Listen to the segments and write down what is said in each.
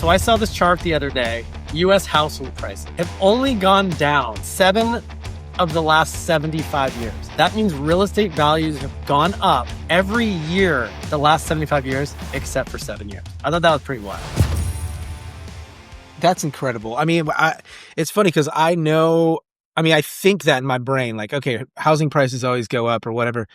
So I saw this chart the other day. U.S. household prices have only gone down 7 of the last 75 years. That means real estate values have gone up every year the last 75 years, except for 7 years. I thought that was pretty wild. That's incredible. I mean, it's funny because I think that in my brain, like, okay, housing prices always go up or whatever.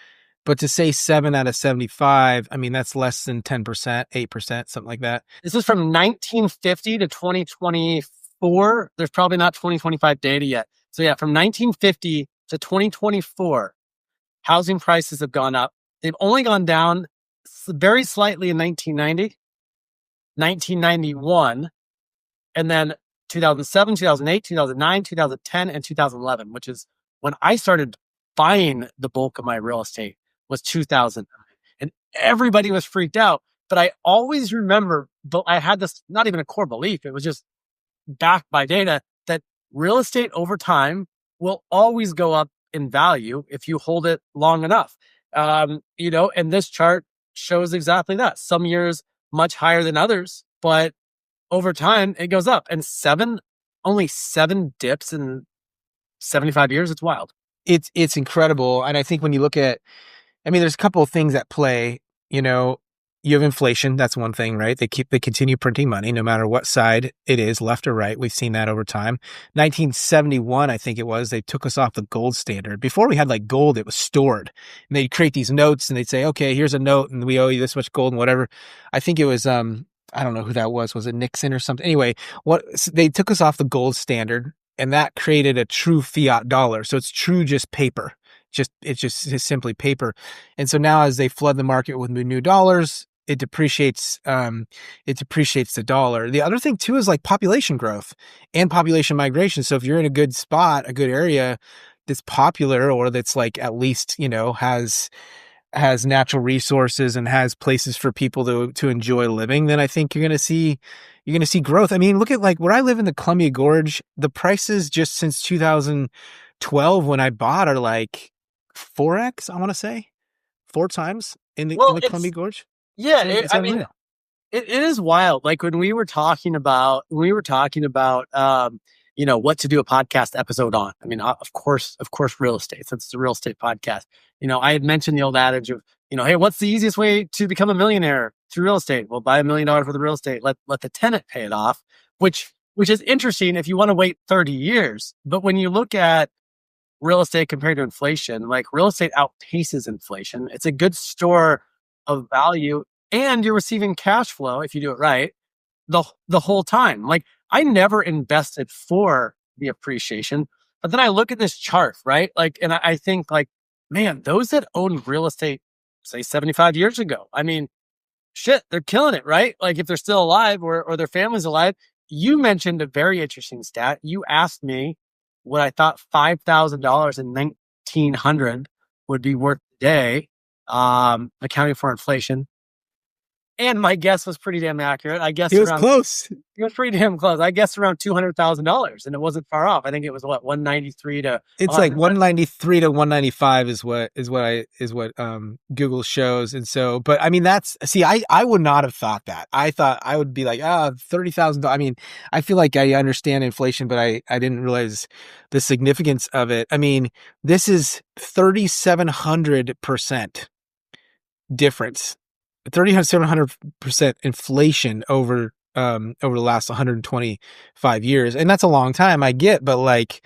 But to say 7 out of 75, I mean, that's less than 10%, 8%, something like that. This is from 1950 to 2024. There's probably not 2025 data yet. So yeah, from 1950 to 2024, housing prices have gone up. They've only gone down very slightly in 1990, 1991, and then 2007, 2008, 2009, 2010, and 2011, which is when I started buying the bulk of my real estate, was 2009. And everybody was freaked out. But I always remember, but I had this, not even a core belief, it was just backed by data, that real estate over time will always go up in value if you hold it long enough. And this chart shows exactly that. Some years much higher than others, but over time it goes up. And only 7 dips in 75 years. It's wild. It's incredible. And I think when you look at, there's a couple of things at play. You have inflation. That's one thing, right? They continue printing money no matter what side it is, left or right. We've seen that over time. 1971, I think it was, they took us off the gold standard. Before we had like gold, it was stored. And they'd create these notes and they'd say, okay, here's a note and we owe you this much gold and whatever. I think it was, I don't know who that was. Was it Nixon or something? Anyway, they took us off the gold standard and that created a true fiat dollar. So it's true just paper. It's just simply paper. And so now as they flood the market with new dollars, it depreciates the dollar. The other thing too is like population growth and population migration. So if you're in a good spot, a good area that's popular or that's like at least, has natural resources and has places for people to enjoy living, then I think you're going to see growth. I mean, look at like where I live in the Columbia Gorge, the prices just since 2012 when I bought are like 4x, I want to say 4 times in the Columbia Gorge. Yeah, it is wild. Like when we were talking about, what to do a podcast episode on. I mean, of course, real estate. Since it's a real estate podcast, I had mentioned the old adage of, hey, what's the easiest way to become a millionaire through real estate? Well, buy $1 million worth of real estate. Let the tenant pay it off, which is interesting if you want to wait 30 years. But when you look at real estate compared to inflation, like real estate outpaces inflation. It's a good store of value and you're receiving cash flow if you do it right the whole time. Like I never invested for the appreciation, but then I look at this chart, right? Like, and I think like, man, those that owned real estate, say 75 years ago, I mean, shit, they're killing it, right? Like if they're still alive or their family's alive. You mentioned a very interesting stat. You asked me what I thought $5,000 in 1900 would be worth today, accounting for inflation. And my guess was pretty damn accurate. I guess it was close. It was pretty damn close. I guessed around $200,000, and it wasn't far off. I think it was 193 to. It's like 193 to 195 is what Google shows, and so. But I mean, I would not have thought that. I thought I would be like, $30,000. I mean, I feel like I understand inflation, but I didn't realize the significance of it. I mean, this is 3,700% difference. 3,700% inflation over the last 125 years. And that's a long time, I get, but like,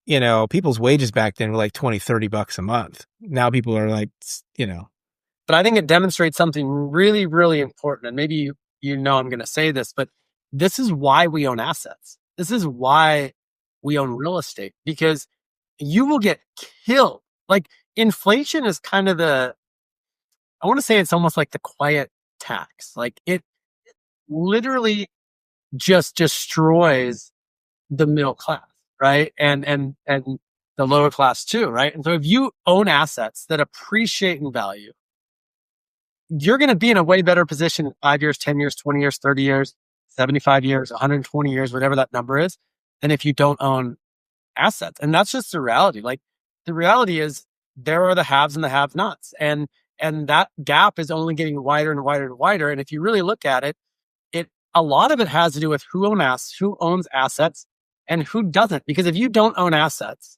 people's wages back then were like $20-$30 a month. Now people are like, But I think it demonstrates something really, really important. And maybe I'm going to say this, but this is why we own assets. This is why we own real estate, because you will get killed. Like inflation is kind of I want to say it's almost like the quiet tax. Like it literally just destroys the middle class, right? And the lower class too, right? And so if you own assets that appreciate in value, you're going to be in a way better position in 5 years, 10 years, 20 years, 30 years, 75 years, 120 years, whatever that number is, than if you don't own assets. And that's just the reality. Like the reality is there are the haves and the have-nots. And that gap is only getting wider and wider and wider. And if you really look at it, a lot of it has to do with who owns assets and who doesn't. Because if you don't own assets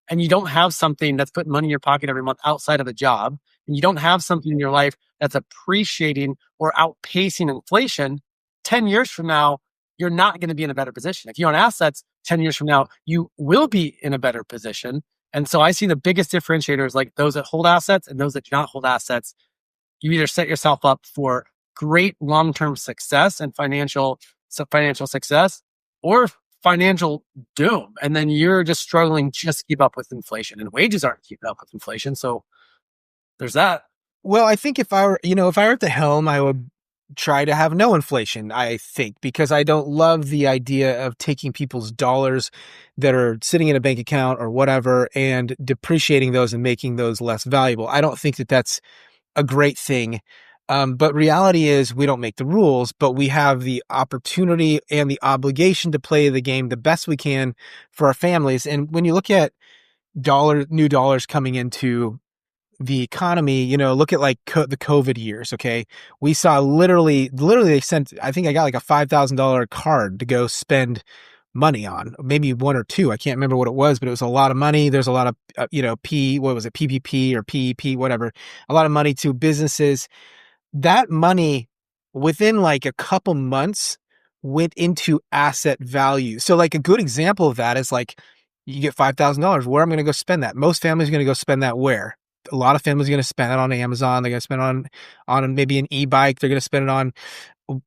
and you don't have something that's putting money in your pocket every month outside of a job, and you don't have something in your life that's appreciating or outpacing inflation, 10 years from now, you're not going to be in a better position. If you own assets, 10 years from now, you will be in a better position. And so I see the biggest differentiators like those that hold assets and those that do not hold assets. You either set yourself up for great long-term success and financial success, or financial doom. And then you're just struggling just to keep up with inflation, and wages aren't keeping up with inflation. So there's that. Well, I think if I were at the helm, I would try to have no inflation, I think, because I don't love the idea of taking people's dollars that are sitting in a bank account or whatever and depreciating those and making those less valuable. I don't think that that's a great thing. But reality is we don't make the rules, but we have the opportunity and the obligation to play the game the best we can for our families. And when you look at new dollars coming into the economy, look at like the COVID years. Okay. We saw literally they sent, I think I got like a $5,000 card to go spend money on, maybe one or two. I can't remember what it was, but it was a lot of money. There's a lot of, PPP or PEP, whatever, a lot of money to businesses. That money within like a couple months went into asset value. So like a good example of that is like you get $5,000. Where I'm going to go spend that? Most families are going to go spend that where? A lot of families are going to spend it on Amazon. They're going to spend it on maybe an e-bike. They're going to spend it on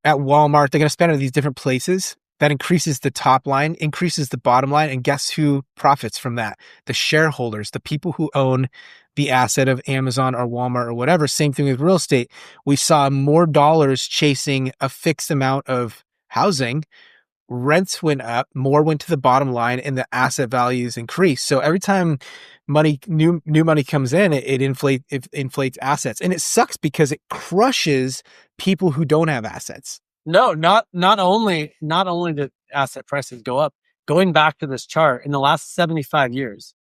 at Walmart. They're going to spend it at these different places. That increases the top line, increases the bottom line. And guess who profits from that? The shareholders, the people who own the asset of Amazon or Walmart or whatever. Same thing with real estate. We saw more dollars chasing a fixed amount of housing. Rents went up, more went to the bottom line, and the asset values increased. So every time new money comes in, it inflates assets. And it sucks because it crushes people who don't have assets. No, not only did asset prices go up, going back to this chart, in the last 75 years,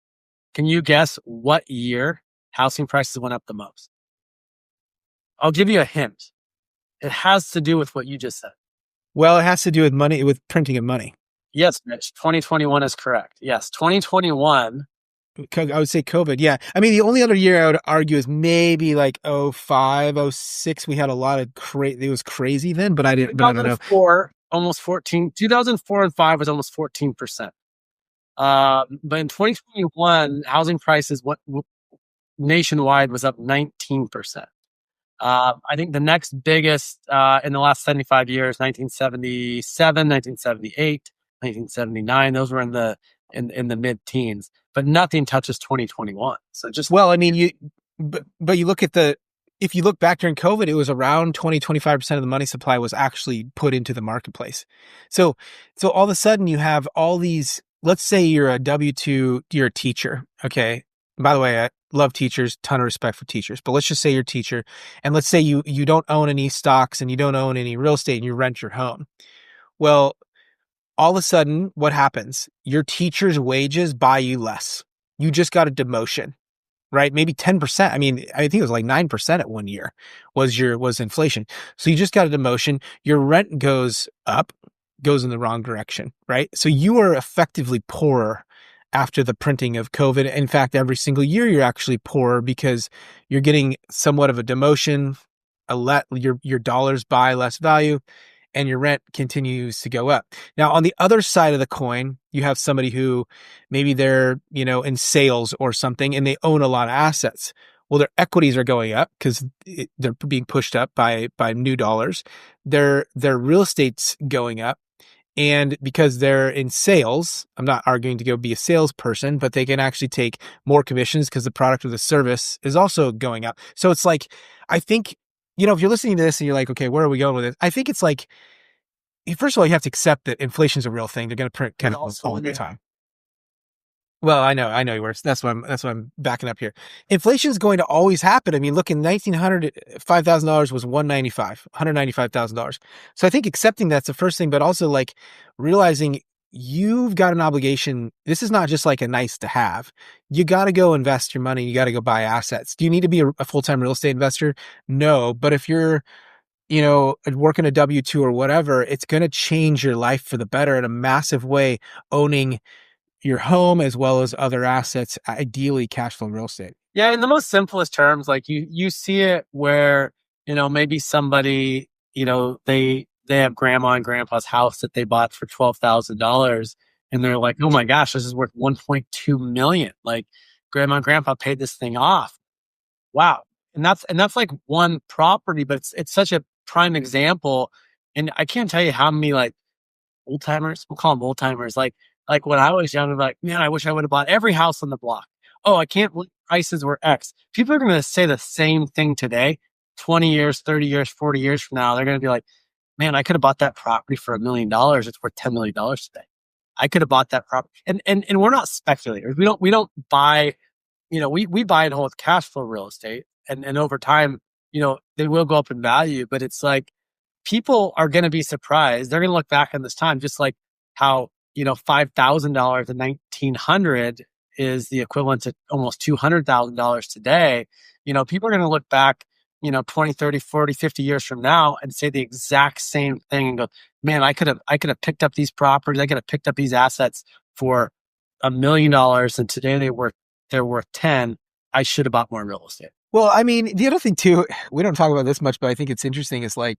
can you guess what year housing prices went up the most? I'll give you a hint. It has to do with what you just said. Well, it has to do with money, with printing of money. Yes, Mitch. 2021 is correct. Yes, 2021. I would say COVID. Yeah. I mean, the only other year I would argue is maybe like 05, 06. We had a lot of it was crazy then, but I don't know. 2004, almost 14. 2004 and 5 was almost 14%. But in 2021, housing prices nationwide was up 19%. I think the next biggest in the last 75 years, 1977, 1978, 1979, those were in the mid-teens, but nothing touches 2021. So just, well, I mean, but you look at if you look back during COVID, it was around 20-25% of the money supply was actually put into the marketplace. So all of a sudden you have all these, let's say you're a W-2, you're a teacher. Okay. By the way, I love teachers, ton of respect for teachers, but let's just say you're a teacher, and let's say you don't own any stocks and you don't own any real estate and you rent your home. Well, all of a sudden, what happens? Your teacher's wages buy you less. You just got a demotion, right? Maybe 10%. I mean, I think it was like 9% at one year was inflation. So you just got a demotion. Your rent goes up, goes in the wrong direction, right? So you are effectively poorer after the printing of COVID. In fact, every single year you're actually poorer because you're getting somewhat of a demotion, your dollars buy less value, and your rent continues to go up. Now, on the other side of the coin, you have somebody who maybe they're, in sales or something, and they own a lot of assets. Well, their equities are going up because they're being pushed up by new dollars. Their real estate's going up. And because they're in sales, I'm not arguing to go be a salesperson, but they can actually take more commissions because the product or the service is also going up. So it's like, I think, if you're listening to this and you're like, okay, where are we going with it? I think it's like, first of all, you have to accept that inflation is a real thing. They're going to print kind of all the time. Well, I know you were. That's why I'm backing up here. Inflation is going to always happen. I mean, look, in 1900, $5,000 was $195,000. So I think accepting that's the first thing, but also like realizing you've got an obligation. This is not just like a nice to have. You got to go invest your money. You got to go buy assets. Do you need to be a full-time real estate investor? No, but if you're working a W-2 or whatever, it's going to change your life for the better in a massive way, owning your home as well as other assets, ideally cash flow real estate. Yeah, in the most simplest terms, like you see it where, maybe somebody, they have grandma and grandpa's house that they bought for $12,000 and they're like, "Oh my gosh, this is worth 1.2 million." Like grandma and grandpa paid this thing off. Wow. And that's like one property, but it's such a prime example. And I can't tell you how many like old timers, we'll call them old timers. Like when I was young, I'm like, man, I wish I would have bought every house on the block. Oh, I can't believe prices were X. People are going to say the same thing today, 20 years, 30 years, 40 years from now. They're going to be like, man, I could have bought that property for $1 million. It's worth $10 million today. I could have bought that property. And we're not speculators. We don't buy, we buy and hold cash flow real estate. And over time, they will go up in value, but it's like, people are going to be surprised. They're going to look back on this time, just like how, $5,000 in 1900 is the equivalent to almost $200,000 today. People are going to look back, 20, 30, 40, 50 years from now and say the exact same thing and go, man, I could have picked up these properties. I could have picked up these assets for $1 million. And today they're worth 10. I should have bought more real estate. Well, I mean, the other thing too, we don't talk about this much, but I think it's interesting is like,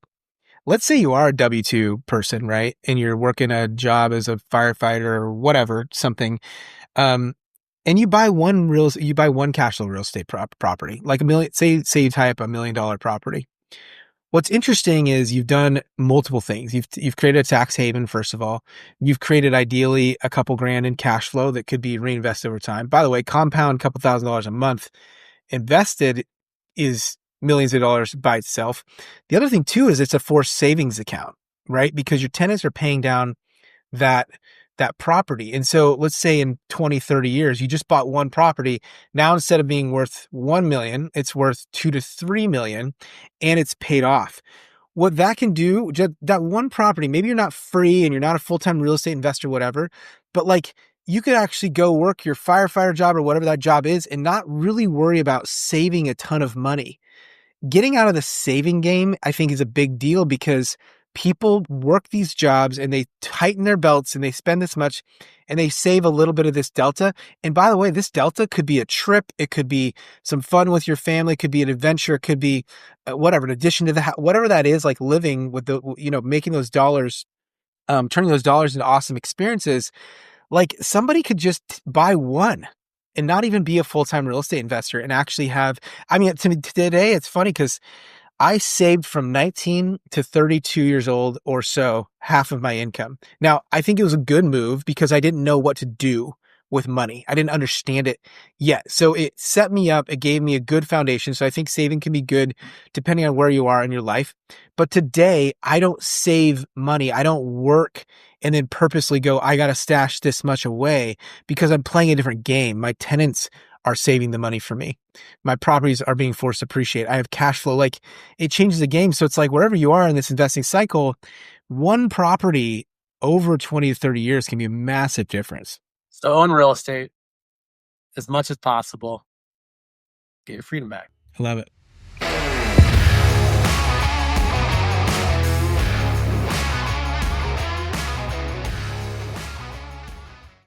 let's say you are a W-2 person, right? And you're working a job as a firefighter or whatever, something. And you buy one cash flow real estate property, like say you tie up $1 million property. What's interesting is you've done multiple things. You've created a tax haven, first of all. You've created ideally a couple grand in cash flow that could be reinvested over time. By the way, compound a couple $1,000s a month invested is millions of dollars by itself. The other thing too is it's a forced savings account, right? Because your tenants are paying down that property. And so let's say in 20, 30 years, you just bought one property. Now, instead of being worth 1 million, it's worth 2 to 3 million and it's paid off. What that can do, just that one property, maybe you're not free and you're not a full-time real estate investor, whatever, but like you could actually go work your firefighter job or whatever that job is and not really worry about saving a ton of money. Getting out of the saving game, I think, is a big deal because people work these jobs and they tighten their belts and they spend this much and they save a little bit of this delta. And by the way, this delta could be a trip. It could be some fun with your family. It could be an adventure. It could be whatever, in addition to that, whatever that is, like living with making those dollars, turning those dollars into awesome experiences. Like somebody could just buy one and not even be a full-time real estate investor and actually have, I mean, today it's funny because I saved from 19 to 32 years old or so, half of my income. Now, I think it was a good move because I didn't know what to do with money. I didn't understand it yet. So it set me up. It gave me a good foundation. So I think saving can be good depending on where you are in your life. But today I don't save money. I don't work and then purposely go, I got to stash this much away because I'm playing a different game. My tenants are saving the money for me. My properties are being forced to appreciate. I have cash flow. Like it changes the game. So it's like wherever you are in this investing cycle, one property over 20 to 30 years can be a massive difference. So own real estate as much as possible. Get your freedom back. I love it.